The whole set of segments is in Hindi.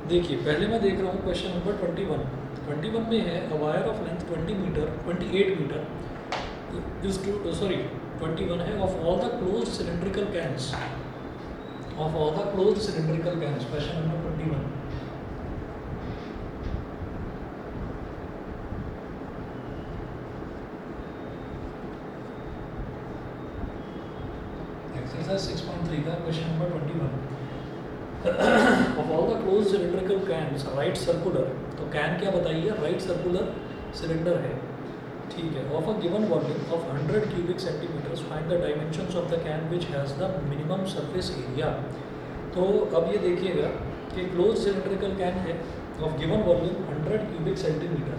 देखिए पहले मैं देख रहा हूँ क्वेश्चन नंबर 21 में है a wire of length 20 metre 28 metre is to sorry 21 है of all the closed cylindrical cans question number 21। Exercise 6.3 का question number 21 of all the close cylindrical cans right circular. तो कैन क्या बताइए, राइट सर्कुलर सिलेंडर है, ठीक है। Of a given volume of 100 cubic centimetres find the dimensions of the can which has the minimum surface area. तो अब ये देखिएगा कि क्लोज सिलेंड्रिकल कैन है of given volume 100 cubic centimetre.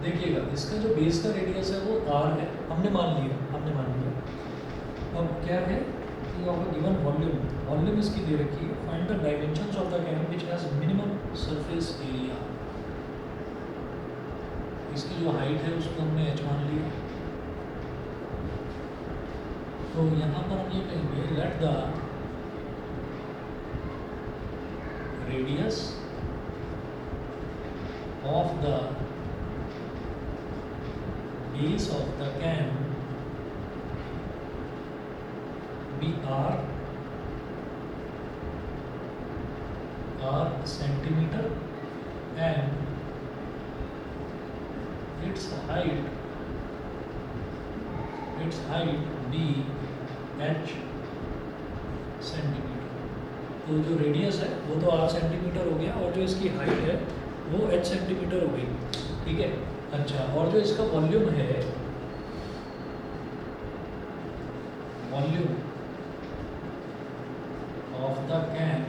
देखिएगा इसका जो बेस का रेडियस है वो r है, हमने मान लिया। अब क्या है कि ऑफ अ गिवन वॉल्यूम इसकी दे रखी है, find the dimensions of the can which has minimum surface area. इसकी जो हाइट है उसको हमने h मान लिया। तो यहाँ पर हम ये कहेंगे let the radius of the base of the can be r centimeter and its height be h centimetre. तो जो रेडियस है वो तो r सेंटीमीटर हो गया और जो इसकी हाइट है वो h सेंटीमीटर हो गई, ठीक है। अच्छा, और जो इसका वॉल्यूम है, volume of the can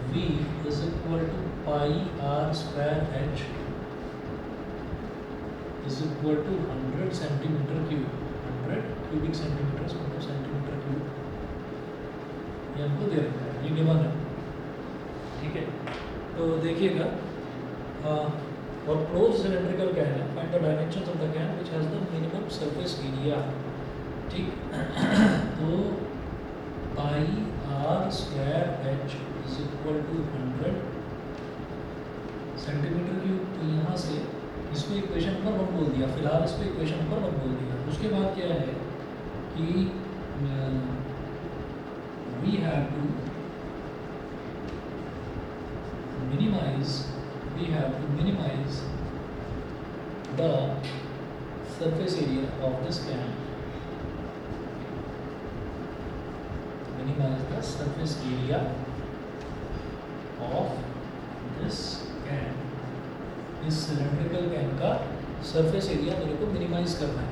V is equal to pi r square h is equal to 100 centimetre cube, 100 cubic centimetre मतलब सेंटीमीटर क्यूब, ये हमको दे रखा है, ये गिवन है, ठीक है। तो देखिएगा और क्लोज सिलेंड्रिकल कैन है, find the dimensions of the can which has the minimum surface area, ठीक। तो pi r square h is equal to 100 centimetre cube. तो यहाँ से इसको इक्वेशन नंबर 1 बोल दिया, फिलहाल इसको इक्वेशन नंबर 1 बोल दिया। उसके बाद क्या है कि we have to minimize the surface area of this can, minimize the surface area of this can। इस सिलेंड्रिकल कैन का सरफेस एरिया मेरे को मिनिमाइज करना है।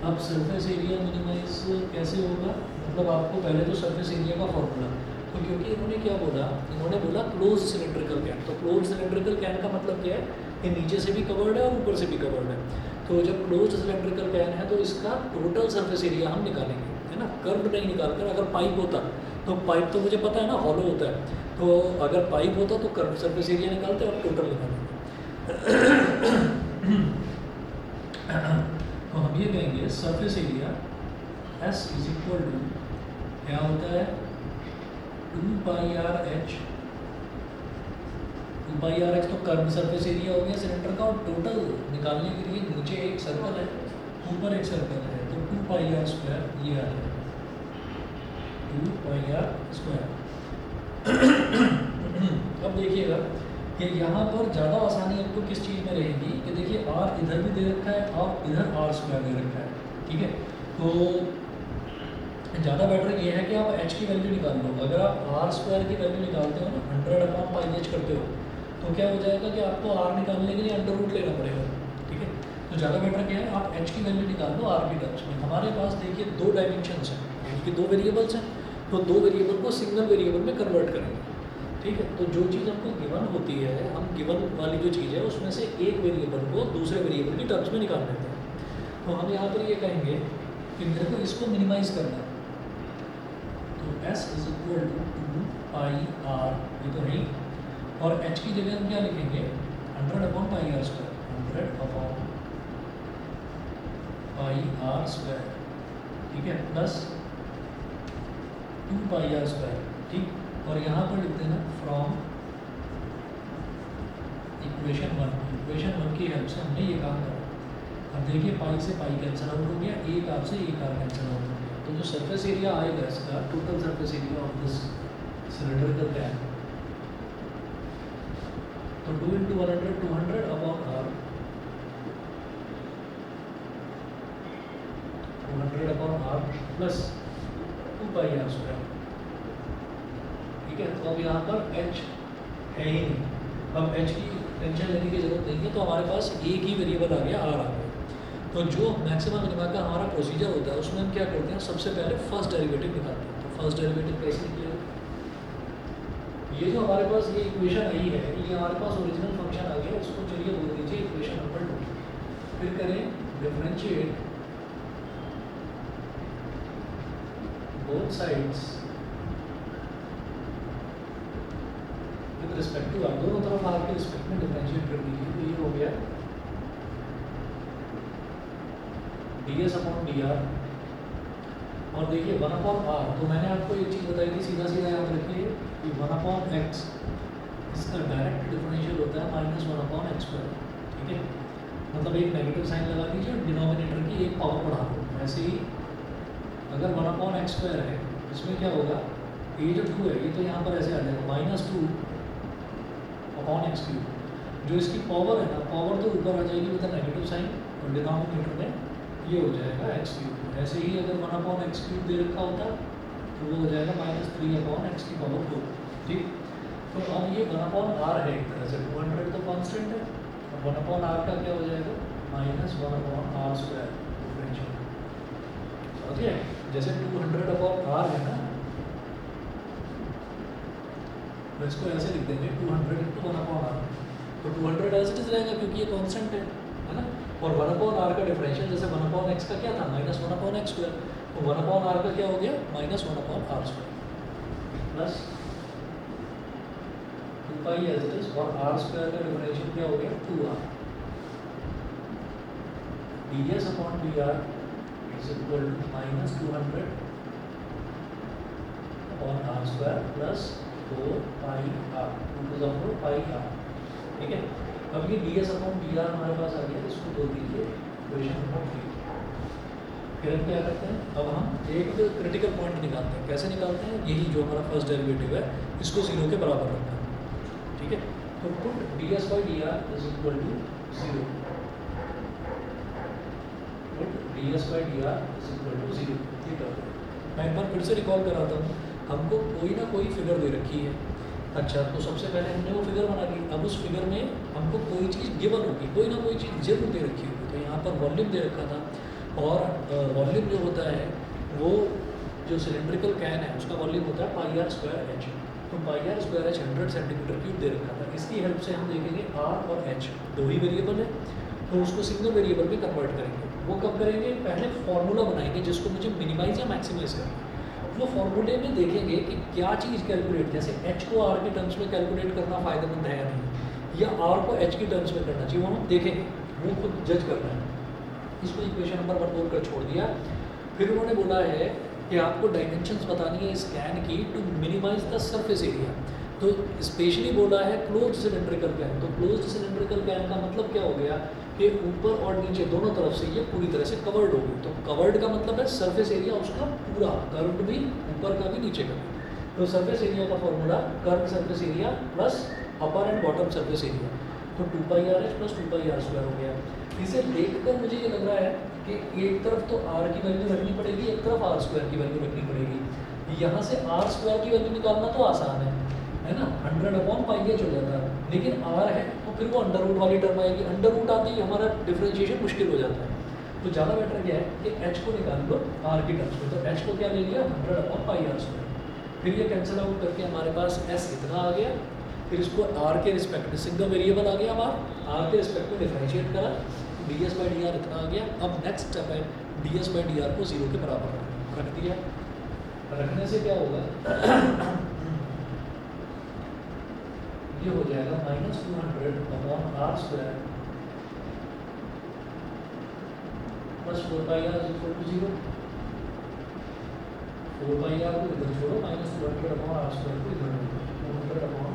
अब सरफेस एरिया मिनिमाइज कैसे होगा, मतलब आपको पहले तो सरफेस एरिया का फॉर्मूला, तो क्योंकि इन्होंने क्या बोला, इन्होंने बोला क्लोज सिलेंड्रिकल कैन। तो क्लोज सिलेंड्रिकल कैन का मतलब क्या है, ये नीचे से भी कवर्ड है और ऊपर से भी कवर्ड है। तो जब क्लोज सिलेंड्रिकल कैन है तो इसका टोटल सरफेस एरिया हम निकालेंगे, है ना, कर्व नहीं निकाल कर। अगर पाइप होता तो पाइप तो मुझे पता है ना हॉलो होता है, तो अगर पाइप होता तो कर्व सरफेस एरिया निकालते और टोटल निकालेंगे। तो हम ये कहेंगे surface area S is equal to क्या होता है 2 पाई आर एच तो कर्व सरफेस एरिया हो गया सिलेंडर का, और टोटल निकालने के लिए नीचे एक सर्कल है ऊपर एक सर्कल है, तो 2 पाई आर स्क्वायर ये आ जाएगा 2 पाई आर स्क्वायर। अब देखिएगा कि यहाँ पर ज़्यादा आसानी आपको किस चीज़ में रहेगी कि देखिए r इधर भी दे रखा है और इधर r स्क्वायर दे रखा है, ठीक है। तो ज़्यादा बेटर ये है कि आप h की वैल्यू निकाल लो। अगर आप r स्क्वायर की वैल्यू निकालते हो ना 100/πh करते हो तो क्या हो जाएगा कि आपको r निकालने के लिए अंडर रूट लेना पड़ेगा, ठीक है। तो ज़्यादा बेटर क्या है आप h की वैल्यू निकाल लो r की टर्म्स में। हमारे पास देखिए 2 डायमेंशंस हैं, यानी कि 2 वेरिएबल्स हैं, तो 2 वेरिएबल को सिंगल वेरिएबल में कन्वर्ट करेंगे। ठीक है, तो जो चीज़ हमको गिवन होती है, हम गिवन वाली जो चीज़ है उसमें से एक वेरिएबल को दूसरे वेरिएबल की टर्म्स में निकाल लेते हैं। तो हम यहाँ पर ये कहेंगे कि मेरे को इसको मिनिमाइज करना है, तो s is equal to pi R, ये तो नहीं, और h की जगह हम क्या लिखेंगे 100 upon pi are square, 100 upon pi are square, ठीक है, प्लस 2 पाई आर स्क्वायर, ठीक। और यहाँ पर लिखते हैं ना फ्रॉम इक्वेशन 1 की हेल्प से हमने ये काम करा। अब देखिए पाई से पाई कैंसिल आउट हो गया, एक आर से एक आर कैंसिल आउट हो गया, तो जो सरफेस एरिया आएगा इसका, total surface area of this cylindrical can, तो 2 × 100 200 upon R, 200 upon R plus 2 pi are square, ठीक है। तो अब यहाँ पर h है ही नहीं, अब h की टेंशन लेने की जरूरत नहीं है, तो हमारे पास एक ही वेरिएबल आ गया, r आ गया। तो जो मैक्सिमम मिनिमा का हमारा प्रोसीजर होता है उसमें हम क्या करते हैं, सबसे पहले फर्स्ट डेरिवेटिव निकालते हैं। तो फर्स्ट डेरिवेटिव कैसे निकलेगा, ये जो हमारे पास ये इक्वेशन आई है, ये हमारे पास ओरिजिनल फंक्शन आ गया, इसको चलिए बोल दीजिए इक्वेशन नंबर 2। फिर करें differentiate both sides with respect to R, दोनों तरफ आर के रिस्पेक्ट में डिफरेंशिएट कर दीजिए, तो ये हो गया ds अपॉन dr। और देखिए 1 अपॉन r, तो मैंने आपको एक चीज़ बताई थी, सीधा सीधा याद रखिए कि 1 अपॉन x इसका डायरेक्ट डिफरेंशियल होता है -1 अपॉन x स्क्वायर, ठीक है। मतलब एक नेगेटिव साइन लगा दीजिए और डिनोमिनेटर की एक पावर बढ़ा दो। ऐसे ही अगर 1 अपॉन x स्क्वायर है, इसमें क्या होगा, ये जो 2 है ये तो यहाँ पर ऐसे आ जाएगा -2 अपॉन x क्यूब, जो इसकी पावर है ना, पावर तो ऊपर आ जाएगी विद नेगेटिव साइन, और डिनोमिनेटर में ये हो जाएगा x क्यूब। ऐसे ही अगर 1 अपॉन x क्यूब दे रखा होता तो वो हो जाएगा -3 अपॉन x की पावर 4, ठीक। तो अब ये 1 अपॉन r है एक तरह से, 200 तो कांस्टेंट है, और 1 अपॉन r का क्या हो जाएगा -1 अपॉन r स्क्वायर डिफरेंशियल, समझ गए। जैसे 200 अपॉन r है ना, तो इसको ऐसे लिख देंगे 200 × 1 अपॉन r, तो 200 एज इट इज रहेगा क्योंकि ये कांस्टेंट है ना। और 1 अपॉन r का डिफरेंशियल, जैसे 1 अपॉन x का क्या था -1 अपॉन x स्क्वायर, तो 1 अपॉन r का क्या हो गया -1 upon r square plus 2 pi as it is, और r स्क्वायर का डिफरेंशियल क्या हो गया 2r, ds upon dr is equal to -200 upon r square plus 4 pi r, 2 to the power pi r, ठीक है। अब ये ds अपॉन dr हमारे पास आ गया, इसको बोल दीजिए इक्वेशन नंबर 3। फिर हम क्या करते हैं, अब हम एक क्रिटिकल पॉइंट निकालते हैं। कैसे निकालते हैं, यही जो हमारा फर्स्ट डेरिवेटिव है इसको 0 के बराबर रखना है, ठीक है। तो put ds by dr is equal to 0, put ds by dr is equal to 0, ठीक है। मैं एक बार फिर से रिकॉल कराता हूँ, हमको कोई ना कोई फिगर दे रखी है, अच्छा, तो सबसे पहले हमने वो फिगर बना ली। अब उस फिगर में हमको कोई चीज़ गिवन होगी, कोई ना कोई चीज़ जरूर दे रखी होगी। तो यहाँ पर वॉल्यूम दे रखा था, और वॉल्यूम जो होता है वो जो सिलेंड्रिकल कैन है उसका वॉल्यूम होता है पाई आर स्क्वायर एच। तो pi are square h 100 centimetre cube दे रखा था। इसकी हेल्प से हम देखेंगे आर और एच दो ही वेरिएबल है, तो उसको सिंगल वेरिएबल में कन्वर्ट करेंगे। वो कब करेंगे, पहले फॉर्मूला बनाएंगे जिसको मुझे मिनिमाइज या मैक्सिमाइज करना है। वो फॉर्मूले में देखेंगे कि क्या चीज़ कैलकुलेट, जैसे h को r के टर्म्स में कैलकुलेट करना फ़ायदेमंद है या नहीं, या r को h के टर्म्स में करना चाहिए, वो हम देखेंगे, वो खुद जज करना है। इसको इक्वेशन नंबर 1 बोलकर छोड़ दिया। फिर उन्होंने बोला है कि आपको डायमेंशंस बतानी है स्कैन की to minimize the surface area. तो स्पेशली बोला है क्लोज सिलेंड्रिकल कैन। तो क्लोज सिलेंड्रिकल कैन का मतलब क्या हो गया कि ऊपर और नीचे दोनों तरफ से ये पूरी तरह से कवर्ड होगी। तो कवर्ड का मतलब है सरफेस एरिया उसका पूरा, कर्व्ड भी, ऊपर का भी, नीचे का भी। तो सरफेस एरिया का formula curved surface area plus upper and bottom surface area, तो 2 pi are h plus 2 pi are square हो गया। इसे देखकर मुझे ये लग रहा है कि एक तरफ तो r की वैल्यू रखनी पड़ेगी, एक तरफ r स्क्वायर की वैल्यू रखनी पड़ेगी। यहाँ से r स्क्वायर की वैल्यू निकालना तो आसान है ना, 100 अपॉन पाई एच हो जाता है। लेकिन r है तो फिर वो अंडर रूट वाली टर्म आएगी, अंडर रूट आती ही हमारा डिफ्रेंशिएशन मुश्किल हो जाता है। तो ज़्यादा बेटर क्या है कि h को निकाल लो r की टर्म्स में। तो h को क्या ले लिया 100 अपॉन पाई आर स्क्वायर, फिर ये कैंसिल आउट करके हमारे पास एस इतना आ गया, फिर इसको आर के रिस्पेक्ट में सिंगल वेरिएबल आ गया हमारा, आर के रिस्पेक्ट में डिफरेंशिएट करा, D s by d are इतना आ गया। अब नेक्स्ट स्टेप है D s by d r को 0 के बराबर रख दिया। रखने से क्या होगा ये हो जाएगा -200 upon r square plus 4πr equal to 0। 4πr को इधर छोड़ो, -200 अपॉन आर स्क्वायर को इधर छोड़ो, 200 अपॉन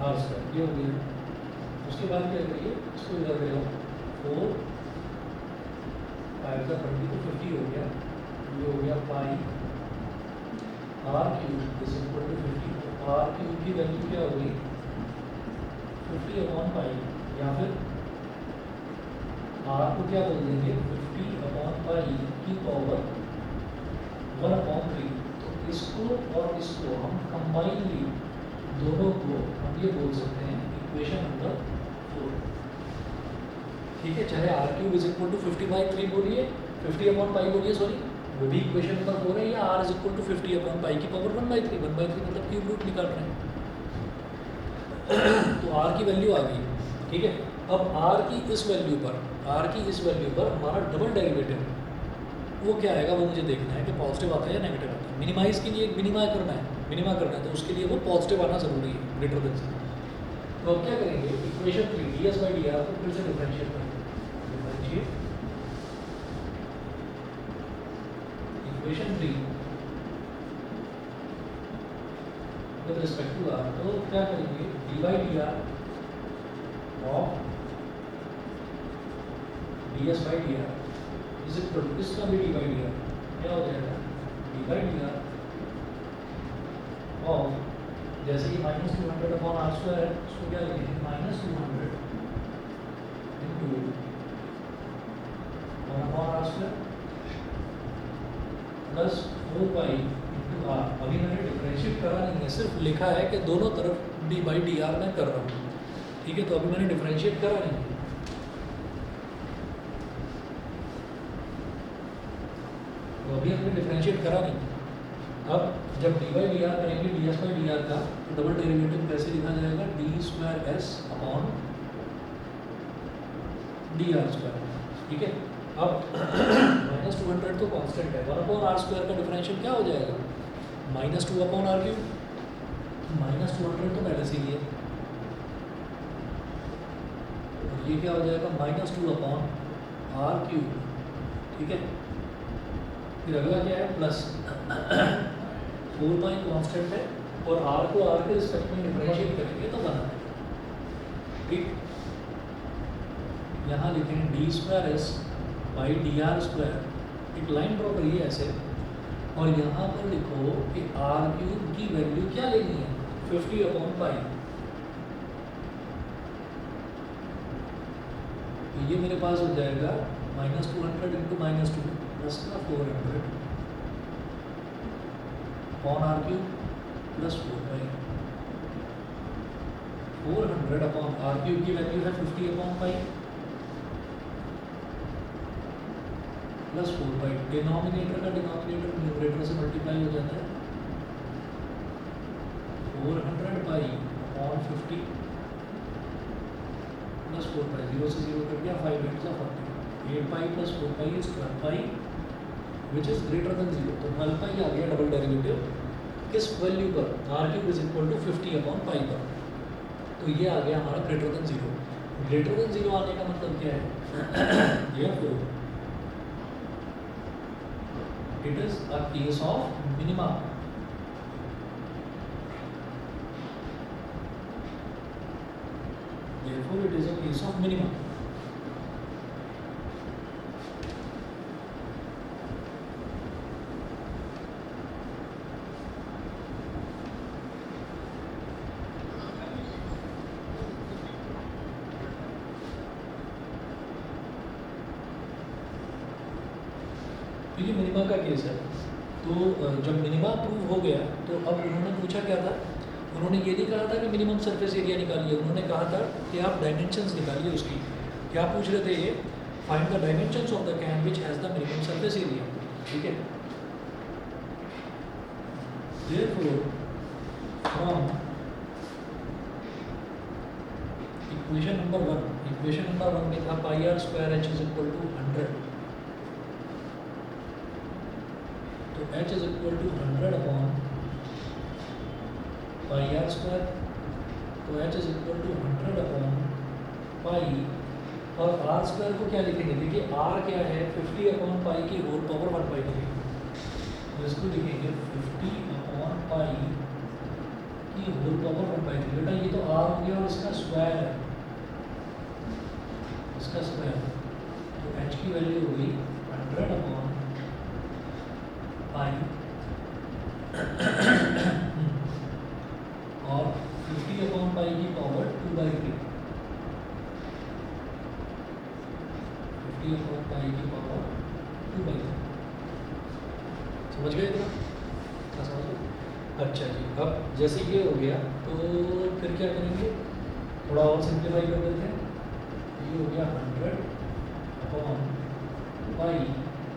आर स्क्वायर ये हो गया। उसके बाद क्या करिए, इसको इधर ले लो, 4 5 का 20 तो 50 हो गया, ये हो गया pi r cube is equal to 50। R cube की वैल्यू क्या होगी 50 अपॉन पाई, या फिर आर को क्या बोल देंगे 50 अपॉन पाई की पावर 1/3। तो इसको और इसको हम कंबाइनली दोनों को हम ये बोल सकते हैं इक्वेशन नंबर 4। ठीक है, चाहे r cube is equal to 50/3 बोलिए, 50 अपॉन पाई बोलिए, सॉरी वो भी इक्वेशन नंबर 4 है, या r is equal to 50 upon pi की पावर 1/3। 1/3 मतलब क्यूब रूट निकाल रहे हैं तो आर की वैल्यू आ गई। ठीक है, अब आर की इस वैल्यू पर हमारा डबल डेरिवेटिव वो क्या आएगा वो मुझे देखना है कि पॉजिटिव आता है या नेगेटिव आता है। मिनिमाइज के लिए मिनिमा करना है तो उसके लिए वो पॉजिटिव आना जरूरी है, ग्रेटर देन से। तो अब क्या करेंगे, equation 3 d s by d r को फिर से डिफरेंशिएट करेंगे। Differentiate equation 3 with respect to r, तो क्या करेंगे d by d r of d s by d r is equal to इसका भी डी बाई डी आर क्या हो जाएगा, d by d r of, जैसे कि -200 अपॉन आर स्क्वायर है, उसको क्या लिखेंगे -200 into 1 upon r square plus 4 into r. अभी मैंने डिफरेंशिएट करा नहीं है, सिर्फ लिखा है कि दोनों तरफ डी बाई डी आर मैं कर रहा हूँ। ठीक है, तो अभी मैंने डिफरेंशिएट करा नहीं है। तो अभी हमने डिफरेंशिएट करा नहीं। अब जब डी बाई डी आर करेंगे D s by d are का, तो डबल डेरिवेटिव कैसे लिखा जाएगा, D square S upon D R square. ठीक है, अब -200 तो कांस्टेंट है, 1 अपॉन आर स्क्वायर का डिफरेंशियल क्या हो जाएगा -2 अपॉन आर क्यूब। -200 तो पहले से ही है, और ये क्या हो जाएगा -2 अपॉन आर क्यूब। ठीक है, फिर अगला क्या है प्लस 4 कांस्टेंट है, और आर को आर के रिस्पेक्ट में डिफरेंशिएट करेंगे तो बना है। ठीक, यहाँ लिखें D square S by d are square, एक लाइन ड्रॉ करिए ऐसे, और यहाँ पर लिखो कि आर क्यूब की वैल्यू क्या लेनी है 50 अपॉन पाई। तो ये मेरे पास हो जाएगा -200 इंटू -2 प्लस का 400 upon r cube plus 4 pi. 400 upon r cube की वैल्यू है 50 upon pi plus 4 pi. Denominator का डिनोमिनेटर न्यूमरेटर से मल्टीप्लाई हो जाता है, 400 पाई अपॉन 50 प्लस 4 पाई, 0 से 0 कर दिया, 5 8 का 40, 8 pi plus 4 pi is 12 pi which is greater than 0। तो 12 पाई आ गया डबल डेरिवेटिव किस वैल्यू पर, r cube is equal to 50 upon pi पर। तो ये आ गया हमारा ग्रेटर देन 0। ग्रेटर देन 0 आने का मतलब क्या है, ये it is a case of minima। Therefore it is a case of minima। तो ये मिनिमा का केस है। तो जब मिनिमा प्रूव हो गया तो अब उन्होंने पूछा क्या था, उन्होंने ये नहीं कहा था कि मिनिमम सरफेस एरिया निकालिए, उन्होंने कहा था कि आप डायमेंशंस निकालिए उसकी। क्या पूछ रहे थे ये, find the dimensions of the can which has the minimum surface area. ठीक है, therefore from equation number one में था pi are square h is equal to 100, तो h is equal to 100 upon pi are square, तो h is equal to 100 upon pi, और आर स्क्वायर को क्या लिखेंगे, देखिए आर क्या है 50 अपॉन पाई की होल पावर 1/3, तो इसको लिखेंगे 50 अपॉन पाई की होल पावर 1/3। बेटा ये तो आर हो गया और इसका स्क्वायर है, इसका स्क्वायर, तो एच की वैल्यू होगी 100 अपॉन पाई और 50 अपॉन पाई की पावर 2/3, 50 अपॉन पाई की पावर 2/3। समझ गए इतना? हाँ समझ गए। अच्छा जी, अब जैसे ये हो गया तो फिर क्या करेंगे, थोड़ा और सिंप्लीफाई कर देते हैं। ये हो गया 100 अपॉन पाई,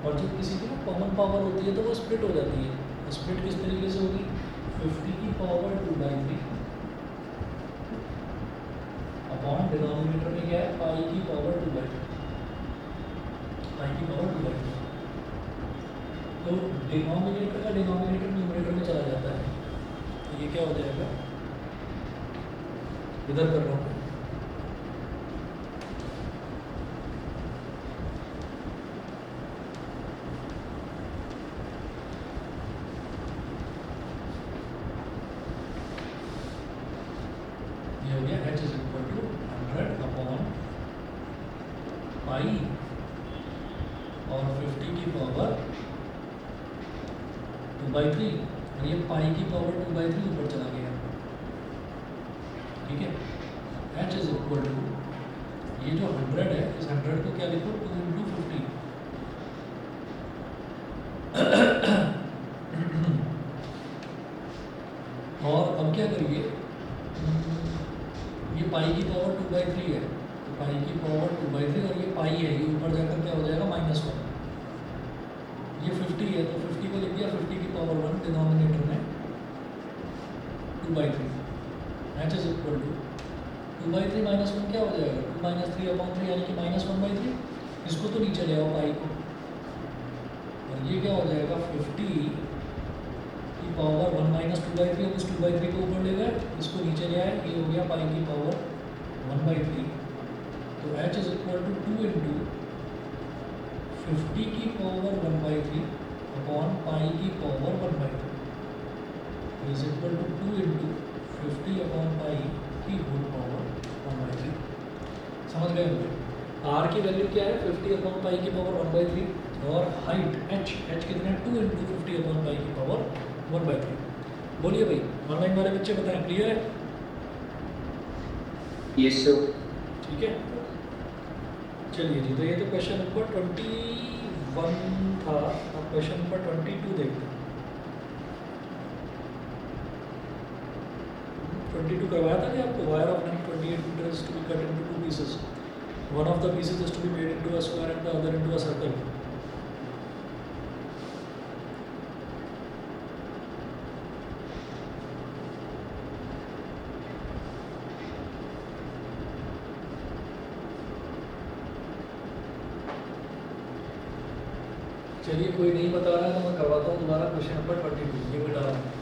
और जब किसी की ना कॉमन पावर होती है तो वो स्प्लिट हो जाती है, तो स्प्लिट किस तरीके से होगी, 50 की पावर 2/3 अपॉन डिनोमिनेटर में क्या है पाई की पावर 2/3, पाई की पावर 2/3, तो डिनोमिनेटर का डिनोमिनेटर न्यूमरेटर में चला जाता है, तो ये क्या हो जाएगा, इधर कर रहा हूँ, ये हो गया h is equal to 100 upon pi और 50 की पावर 2/3, और ये पाई की पावर 2/3 ऊपर चला गया, ठीक है। h इज इक्वल टू, ये जो 100 है इस 100 को क्या लिखो 2 इंटू 50, और अब क्या करिए, ये पाई की पावर 2/3 है, तो पाई की पावर 2/3 और ये पाई है, ये ऊपर जाकर क्या हो जाएगा -1, ये 50 है तो 50 को लिख दिया 50 की पावर 1 डिनोमिनेटर में 2/3, h इज इक्वल टू 2/3 -1 क्या हो जाएगा 2 - 3/3 यानी कि -1/3, इसको तो नीचे ले आओ पाई को, और ये क्या हो जाएगा 50 की पावर 1 - 2/3, अब इस 2/3 को ऊपर ले गए, इसको नीचे ले आए, ये हो गया पाई की पावर 1/3, तो h is equal to 2 into 50 की पावर 1/3 अपॉन पाई की power 1/3 is equal to 2 into 50 upon pi की होल पावर 1/3। समझ गए मुझे? आर की वैल्यू क्या है 50 अपॉन पाई की पावर 1/3, और हाइट h कितना है 2 इंटू 50 अपॉन पाई की पावर 1/3। बोलिए भाई, ऑनलाइन वाले बच्चे बताएं, क्लियर है? Yes sir. ठीक है, चलिए जी, तो ये तो क्वेश्चन नंबर 21 था, अब क्वेश्चन नंबर 22 देखते हैं। 22 करवाया था कि आपको, wire of length 28 metre is to be cut into 2 pieces, one of the pieces is to be made into a square and the other into a circle. चलिए, कोई नहीं बता रहा है तो मैं करवाता हूँ दोबारा क्वेश्चन नंबर 22, ये बता रहा हूँ।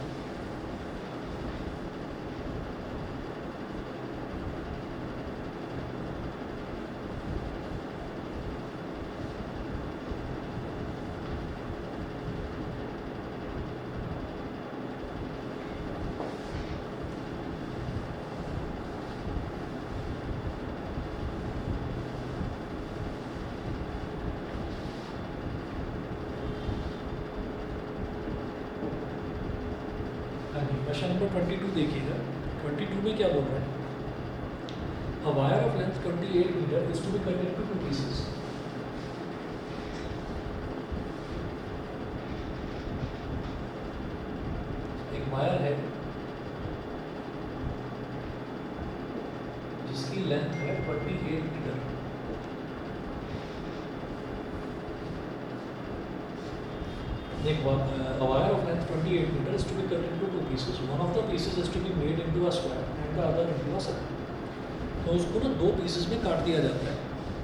क्वेश्चन नंबर 22 देखिएगा, 22 में क्या बोल रहा है, a wire of length 28 metre is to be cut into 2 pieces. एक वायर है जिसकी लेंथ है 28 मीटर, एक a wire of length 28 meter is to be cut into two pieces. One of the pieces is to be made into a square and the other into a circle. तो उसको ना दो पीसेस में काट दिया जाता है।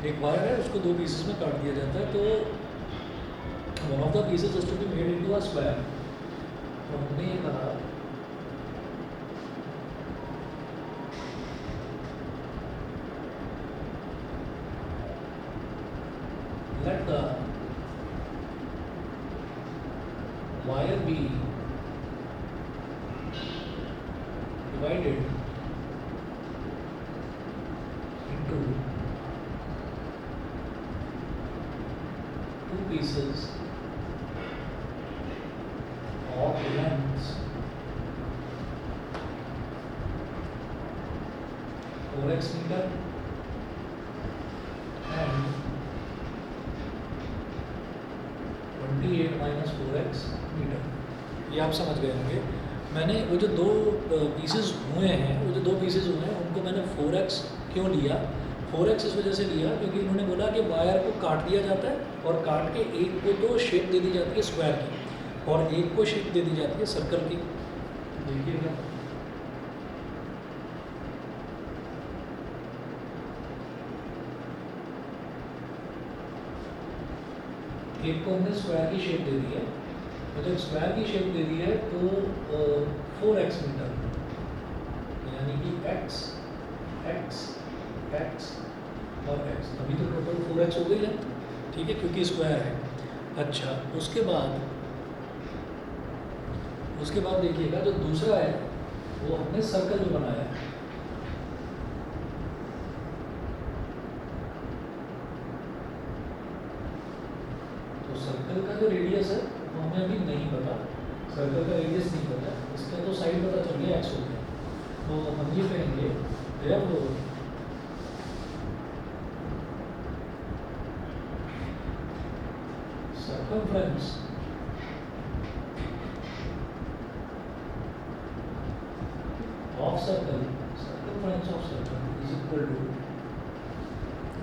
एक वायर है, उसको दो पीसेस में काट दिया जाता है। तो one of the pieces is to be made into a square. तो हमने ये कहा let the wire be divided into two pieces of lengths 4x meter and 28 minus 4x metre. ये आप समझ गए होंगे। मैंने वो जो दो पीसेस हुए हैं, उनको मैंने 4x क्यों लिया? 4x इस वजह से लिया क्योंकि उन्होंने बोला कि वायर को काट दिया जाता है और काट के एक को तो शेप दे दी जाती है स्क्वायर की और एक को शेप दे दी जाती है सर्कल की। देखिएगा एक को हमने स्क्वायर की शेप दे दी है, तो जब स्क्वायर की शेप दे दी है तो 4x मीटर, यानी कि x और x, अभी तो टोटल 4x हो गई है, ठीक है, क्योंकि स्क्वायर है। अच्छा, उसके बाद देखिएगा जो दूसरा है वो हमने सर्कल में बनाया है। सर्कल का जो रेडियस है वो हमें अभी नहीं पता, सर्कल का रेडियस नहीं पता, इसका तो साइड पता चल गया x हो गया। तो हम ये कहेंगे therefore circumference of circle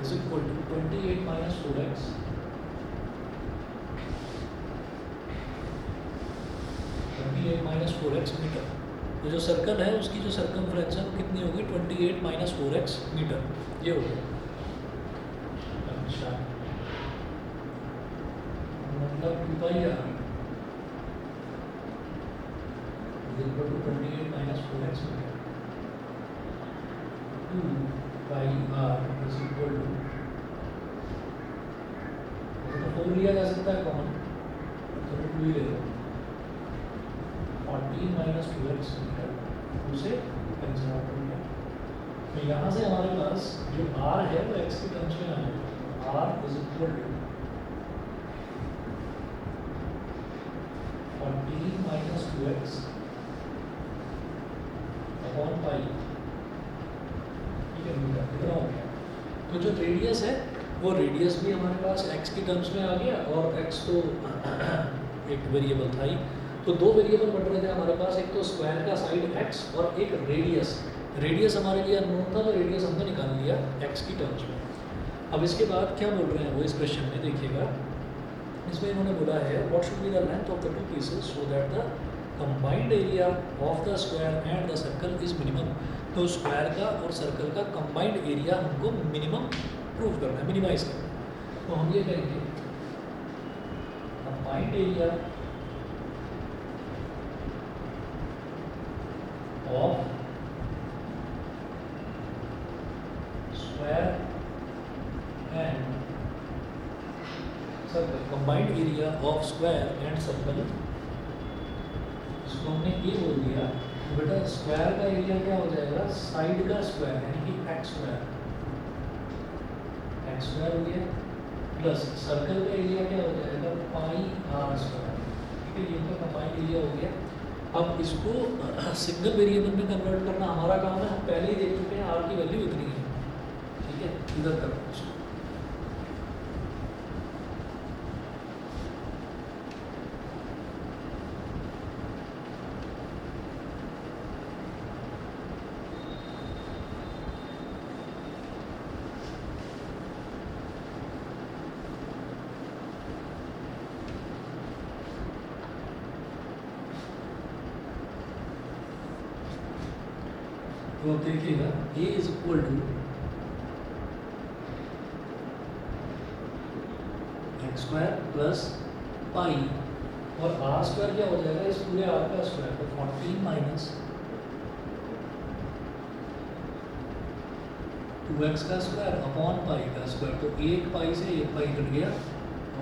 is equal to 28 minus 4x minus 4x metre. तो जो सर्कल है उसकी जो सर्कमफ्रेंस है वो कितनी होगी? 28 माइनस 4x मीटर, ये हो गया। अच्छा, मतलब 2 pi r equal to 28 minus 4x metre, 2 pi r is equal to, तो 4 लिया जा सकता है कॉमन, तो 2 ही ले लो, 14 माइनस 2x मीटर, उसे कैंसिल आउट हो गया। तो यहाँ से हमारे पास जो r है वो x के टर्म्स में आ जाएगा, r is equal to 14 minus 2x upon pi, ठीक है, मीटर कितना हो गया। तो जो रेडियस है वो रेडियस भी हमारे पास x के टर्म्स में आ गया और x तो एक वेरिएबल था ही, तो दो वेरिएबल बन रहे थे हमारे पास, एक तो स्क्वायर का साइड x और एक रेडियस हमारे लिए अननोन था, तो रेडियस हमने निकाल लिया x की टर्म्स में। अब इसके बाद क्या बोल रहे हैं वो इस क्वेश्चन में देखिएगा, इसमें इन्होंने बोला है what should be the length of the two pieces so that the combined area of the square and the circle is minimum. तो स्क्वायर का और सर्कल का कंबाइंड एरिया हमको मिनिमम प्रूव करना है, मिनिमाइज करना है। तो हम ये कहेंगे combined area of square and circle, combined area of square and circle, इसको हमने ये बोल दिया। बेटा स्क्वायर का एरिया क्या हो जाएगा? साइड का स्क्वायर, यानी कि x स्क्वायर हो गया, प्लस सर्कल का एरिया क्या हो जाएगा? पाई r स्क्वायर, ठीक है, ये तो कंबाइंड एरिया हो गया। अब इसको सिंगल वेरिएबल में कन्वर्ट करना हमारा काम है, हम पहले ही देख चुके हैं r की वैल्यू इतनी है, ठीक है, इधर करो इसको। तो अब देखिएगा a is equal to x square plus pi और आर स्क्वायर क्या हो जाएगा इस पूरे आर का स्क्वायर, तो 14 माइनस 2x का स्क्वायर अपॉन पाई का स्क्वायर, तो एक पाई से एक पाई कट गया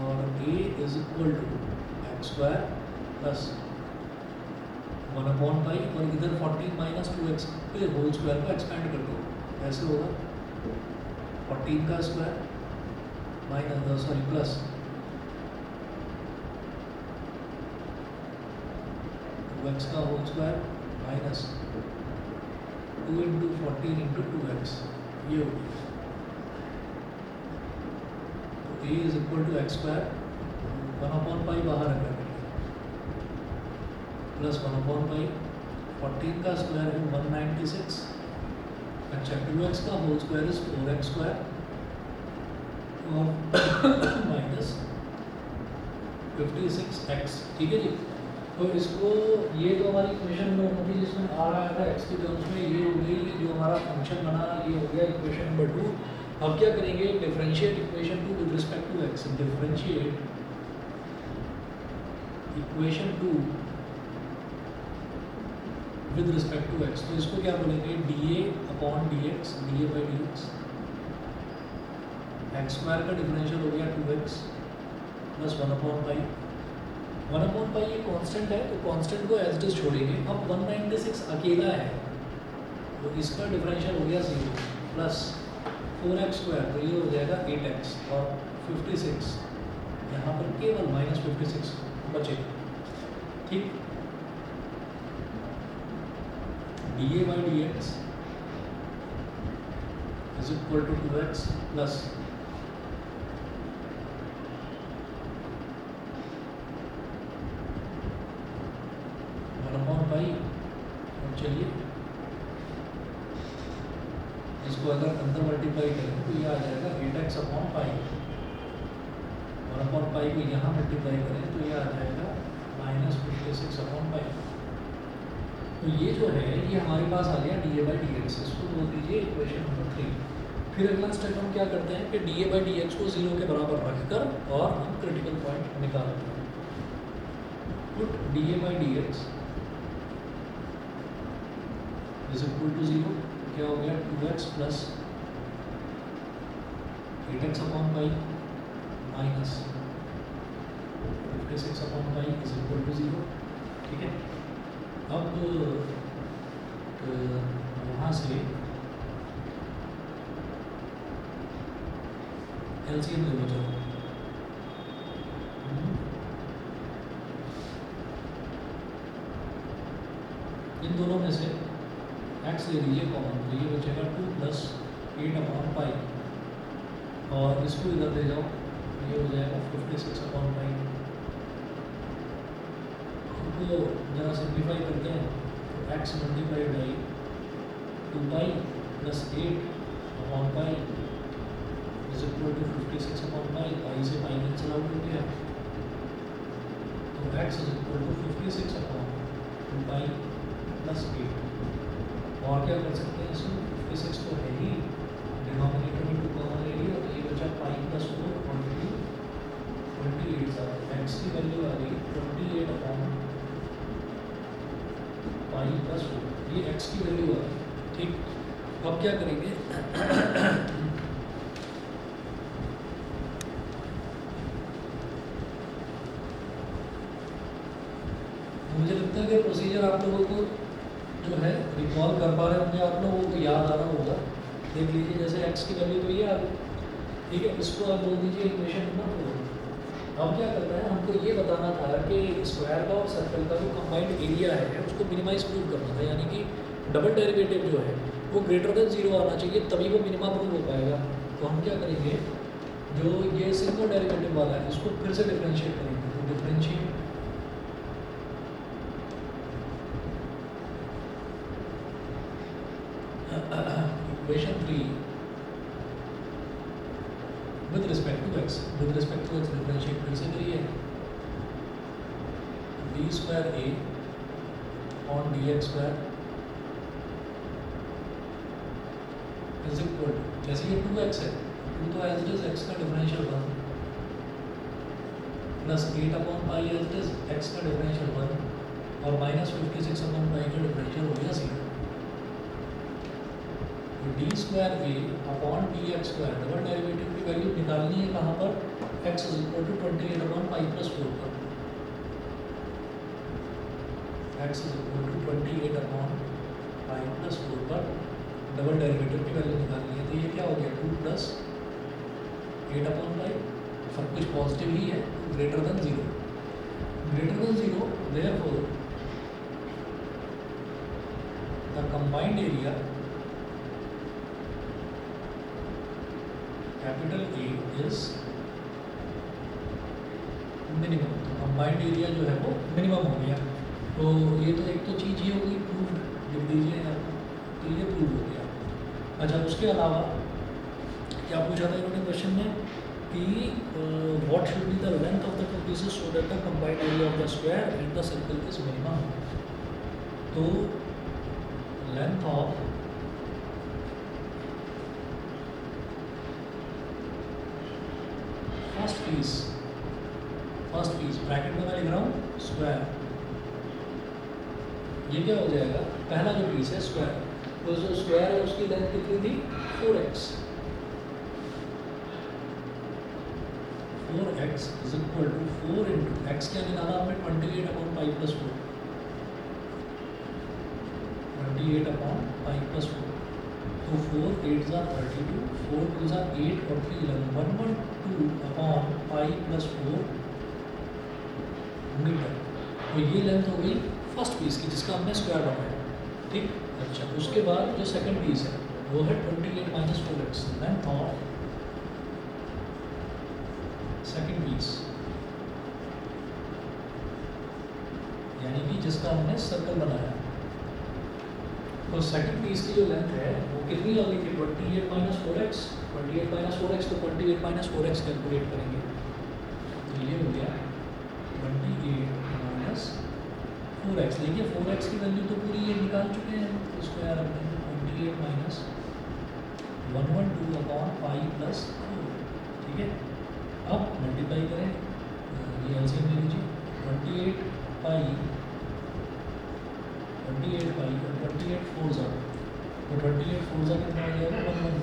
और a is equal to x square plus 1 upon pi और इधर 14 माइनस 2x पे होल स्क्वायर को एक्सपेंड कर दो, ऐसे होगा 14 का स्क्वायर माइनस प्लस 2x का whole square minus 2 into 14 into 2x, ये हो गया। तो a is equal to x square 1 upon pi बाहर रखा प्लस 1 अपॉन पाई 14 का स्क्वायर है 196, अच्छा 2x का whole square is 4x square और माइनस 56x, ठीक है जी। तो इसको ये तो हमारी इक्वेशन नंबर थी जिसमें आ रहा था x की टर्म्स में, ये हो गई जो हमारा फंक्शन बना, ये हो गया इक्वेशन नंबर 2। अब क्या करेंगे, differentiate equation 2 with respect to x, differentiate equation 2 with respect to x, तो इसको क्या बोलेंगे dA upon dx, dA by dx, x square का डिफरेंशियल हो गया 2x plus 1 upon pi, 1 upon pi ये कांस्टेंट है तो कांस्टेंट को एज इट इज छोड़ेंगे। अब 196 अकेला है तो इसका डिफरेंशियल हो गया 0 प्लस 4x स्क्वायर, तो ये हो जाएगा 8x और 56, यहाँ पर केवल माइनस 56 बचेगा, ठीक। dA by dx is equal to 2x plus 1 upon pi, और चलिए इसको अगर अंदर मल्टीप्लाई करें तो ये आ जाएगा 8x अपॉन पाई, 1 अपॉन पाई को यहाँ मल्टीप्लाई करें तो ये आ जाएगा माइनस 56 अपॉन पाई। तो ये जो है ये हमारे पास आ गया dA बाई dx, इसको बोल दीजिए इक्वेशन नंबर 3। फिर अगला स्टेप हम क्या करते हैं कि dA बाई dx को 0 के बराबर रखकर और हम क्रिटिकल पॉइंट निकालते हैं। Put dA by dx is equal to 0, क्या हो गया 2x plus 8x upon pi minus 56 upon pi is equal to 0, ठीक है। अब यहाँ से एलसीएम ले लो, चलो इन दोनों में से x ले लीजिए कॉमन, तो ये बचेगा 2 प्लस 8 अपॉन पाई और इसको इधर ले जाओ, ये हो जाएगा 56 अपॉन पाई। हमको जरा सिंप्लीफाई करते हैं तो x multiplied by 2 pi plus 8 upon pi is equal to 56 upon pi, pi से पाई कैंसिल आउट हो गया, तो x is equal to 56 upon 2 pi plus 8। और क्या कर सकते हैं इसमें, 56 तो है ही, डिनोमिनेटर में 2 कॉमन ले लिया तो ये बचा पाई प्लस 4 28 था, एक्स की वैल्यू आ गई 28 अपॉन पाई प्लस 4, ये एक्स की वैल्यू आ गई, ठीक। अब क्या करेंगे मुझे लगता है कि प्रोसीजर आप लोगों को जो है रिकॉल कर पा रहे होंगे, आप लोगों को याद आ रहा होगा। देख लीजिए जैसे x की वैल्यू तो ये आ गई, ठीक है, इसको आप बोल दीजिए इक्वेशन नंबर 4। अब क्या करना है, हमको ये बताना था कि स्क्वायर का और सर्कल का जो कंबाइंड एरिया है उसको मिनिमाइज प्रूव करना था, यानी कि डबल डेरिवेटिव जो है वो ग्रेटर देन 0 आना चाहिए, तभी वो मिनिमा प्रूव हो पाएगा। तो हम क्या करेंगे, जो ये सिंगल डेरिवेटिव वाला है इसको फिर से डिफ्रेंशिएट करेंगे, तो differentiate equation 3 with respect to x, with respect to x differentiate फिर से करिए, b square a on dx square is equal जैसे ये 2x है, 2 तो एज इट इज x का differential 1 plus 8 upon pi as it is x का डिफरेंशियल 1 और माइनस 56 अपॉन पाई का डिफरेंशियल हो गया 0। तो d square a upon d x square double derivative की वैल्यू निकालनी है कहाँ पर, x is equal to 28 upon pi plus 4 पर। x is equal to 28 upon pi plus 4 पर डबल डेरिवेटिव की वैल्यू निकालनी है। तो ये क्या हो गया 2 प्लस 8 अपॉन पाई, सब कुछ पॉजिटिव ही है, greater than 0, therefore the combined area capital A is minimum. तो कंबाइंड एरिया जो है वो मिनिमम हो गया। तो ये तो एक तो चीज़ ये हो गई, प्रूव लिख दीजिए यहाँ पर, तो ये प्रूव हो गया। अच्छा, उसके अलावा क्या पूछा था इन्होंने क्वेश्चन में कि what should be the length of the two pieces so that the combined area of the square in the circle is minimum. तो length of first piece bracket में मैं लिख रहा हूँ स्क्वायर, ये क्या हो जाएगा, पहला जो पीस है स्क्वायर, तो जो स्क्वायर है उसकी लेंथ कितनी थी 4x, 4x is equal to 4 into x क्या निकाला हमने 28 upon pi plus 4, 28 upon pi plus 4। तो 4 8 ज़ा 32, 4 2 ज़ा 8 और 3 11 112 अपॉन पाई प्लस 4 मीटर। तो ये लेंथ हो गई फर्स्ट पीस की जिसका हमने स्क्वायर बनाया, ठीक। अच्छा, उसके बाद जो सेकंड पीस है वो है 28 minus 4x, length of second piece, यानी कि जिसका हमने सर्कल बनाया। तो सेकंड पीस की जो लेंथ है वो कितनी आ गई थी 28 माइनस 4x, 28 माइनस 4x, तो 28 माइनस 4x कैलकुलेट करेंगे तो ये हो गया 28 माइनस 4x। देखिए 4x की वैल्यू तो पूरी ये निकाल चुके हैं, तो इसको यार अपने 28 माइनस 112 अपॉन पाई प्लस 4, ठीक है। अब मल्टीप्लाई करें, ये एलसीएम ले लीजिए, 28 पाई और 28 4 ज़ा, तो 28 4 ज़ा कितना आ जाएगा 112,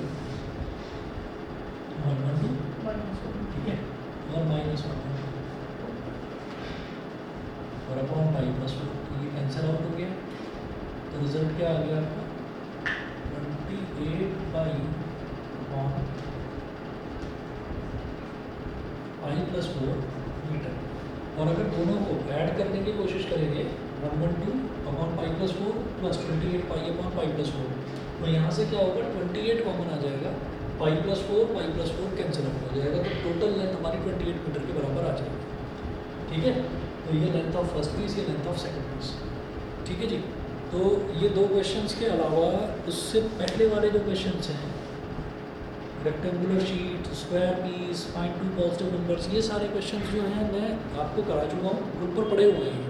ठीक है, और माइनस 1 और अपॉन पाई प्लस 4, तो ये कैंसिल आउट हो गया। तो रिजल्ट क्या आ गया आपका 28 pi upon pi plus 4 metre. और अगर दोनों को ऐड करने की कोशिश करेंगे 112 upon pi plus 4 plus 28 pi upon pi plus 4, तो यहाँ से क्या होगा 28 कॉमन आ जाएगा, पाई प्लस 4 कैंसिल आउट हो जाएगा, तो टोटल लेंथ हमारी 28 मीटर के बराबर आ जाएगी, ठीक है। तो ये लेंथ ऑफ फर्स्ट पीस, ये लेंथ ऑफ सेकंड पीस, ठीक है जी। तो ये दो क्वेश्चंस के अलावा उससे पहले वाले जो क्वेश्चंस हैं, rectangular sheet, square piece, find two positive numbers, ये सारे क्वेश्चंस जो हैं मैं आपको करा चुका हूँ, ग्रुप पर पड़े हुए हैं।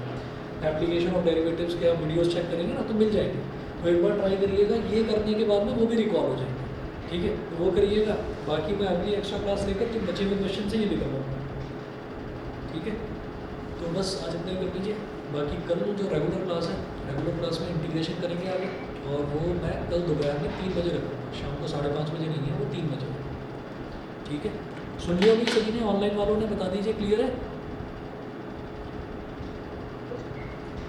एप्लीकेशन ऑफ डेरिवेटिव्स के आप वीडियोस चेक करेंगे ना तो मिल जाएंगे, तो एक बार ट्राई करिएगा, ये करने के बाद में वो भी रिकॉल हो जाएंगे, ठीक है, तो वो करिएगा। बाकी मैं अगली एक्स्ट्रा क्लास लेकर तो बचे हुए क्वेश्चन से ये भी करवाऊँगा, ठीक है। तो बस आज इतना कर लीजिए, बाकी कल जो रेगुलर क्लास है, रेगुलर क्लास में इंटीग्रेशन करेंगे आगे, और वो मैं कल दोपहर में 3 बजे रखूँगा, शाम को 5:30 बजे नहीं है, वो 3 बजे, ठीक है। सुन लिया भी सभी ने, ऑनलाइन वालों ने बता दीजिए, क्लियर है,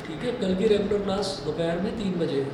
ठीक है। कल की रेगुलर क्लास दोपहर में 3 बजे है।